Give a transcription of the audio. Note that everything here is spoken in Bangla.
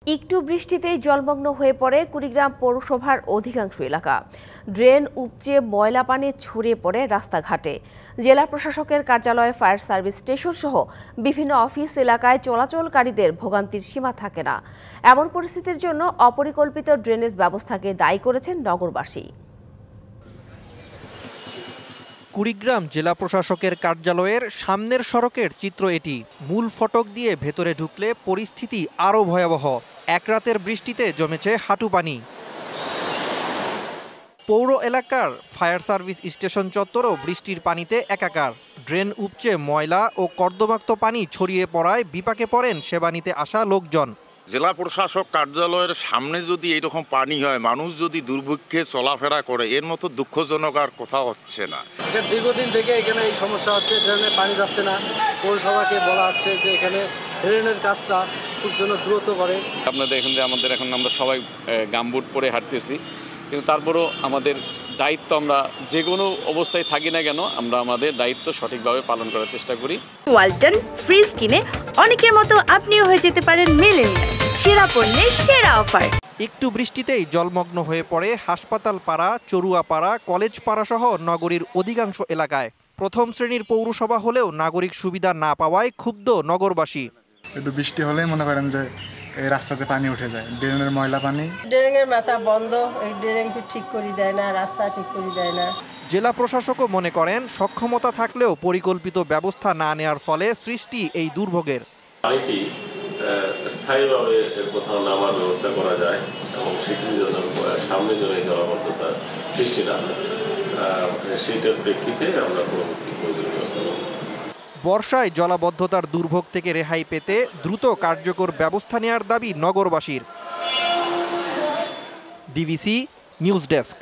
একটু বৃষ্টিতেই জলমগ্ন হয়ে পড়ে কুড়িগ্রাম পৌরসভার অধিকাংশ এলাকা। ড্রেন উপচে ময়লা পানি ছড়িয়ে পড়ে রাস্তাঘাটে। জেলা প্রশাসকের কার্যালয়, ফায়ার সার্ভিস স্টেশন সহ বিভিন্ন অফিস এলাকায় চলাচলকারীদের ভোগান্তির সীমা থাকে না। এমন পরিস্থিতির জন্য অপরিকল্পিত ড্রেনেজ ব্যবস্থাকে দায়ী করেছেন নগরবাসী। কুড়িগ্রাম জেলা প্রশাসকের কার্যালয়ের সামনের সড়কের চিত্র এটি। মূল ফটক দিয়ে ভেতরে ঢুকলে পরিস্থিতি আরও ভয়াবহ। এক রাতের বৃষ্টিতে জমেছে হাঁটু পানি। পৌর এলাকার ফায়ার সার্ভিস স্টেশন চত্বরও বৃষ্টির পানিতে একাকার। ড্রেন উপচে ময়লা ও কর্দমাক্ত পানি ছড়িয়ে পড়ায় বিপাকে পড়েন সেবা নিতে আসা লোকজন। জেলা প্রশাসক কার্যালয়ের সামনে যদি এইরকম পানি হয়, মানুষ যদি দুর্ভিক্ষে চলাফেরা করে, এর মতো দুঃখজনক আর কোথাও হচ্ছে না। দীর্ঘদিন থেকে এখানে এই সমস্যা হচ্ছে, ড্রেনে পানি যাচ্ছে না। পৌরসভাকে বলা হচ্ছে যে এখানে ড্রেনের কাজটা খুব যেন দ্রুত করে। আপনারা দেখেন যে আমরা সবাই গামবুট পরে হাঁটতেছি, কিন্তু তারপরও আমাদের দায়িত্ব, আমরা যে কোনো অবস্থায় থাকি না কেন, আমরা আমাদের দায়িত্ব সঠিকভাবে পালন করার চেষ্টা করি। ওয়ালটন ফ্রিজ কিনে অনেকের মতো আপনিও হয়ে যেতে পারেন মিলেনিয়াল সেরা পণ্যের সেরা অফার। একটু বৃষ্টিতেই জলমগ্ন হয়ে পড়ে হাসপাতাল পাড়া, চরুয়া পাড়া, কলেজ পাড়া সহ নগরীর অধিকাংশ এলাকায়। প্রথম শ্রেণীর পৌরসভা হলেও নাগরিক সুবিধা না পাওয়ায় ক্ষুব্ধ নগরবাসী। একটু বৃষ্টি হলে মনে করেন যে এই রাস্তাতে পানি উঠে যায়, ড্রেনের ময়লা পানি। ড্রেনের মাথা বন্ধ, এই ড্রেনকে ঠিক করে দেয় না, রাস্তা ঠিক করে দেয় না। জেলা প্রশাসকও মনে করেন সক্ষমতা থাকলেও পরিকল্পিত ব্যবস্থা না নেওয়ার ফলে সৃষ্টি এই দুর্ভোগের। পানিটি স্থায়ীভাবে কোথাও নামার ব্যবস্থা করা যায় এবং সেটির জন্য সামনে যেন এই জলাবদ্ধতা সৃষ্টি না হয়, সেইটার প্রেক্ষিতে আমরা পরবর্তী প্রয়োজনীয় ব্যবস্থা নেব। বর্ষায় জলাবদ্ধতার দুর্ভোগ থেকে রেহাই পেতে দ্রুত কার্যকর ব্যবস্থা নেওয়ার দাবি নগরবাসীর। DBC news desk.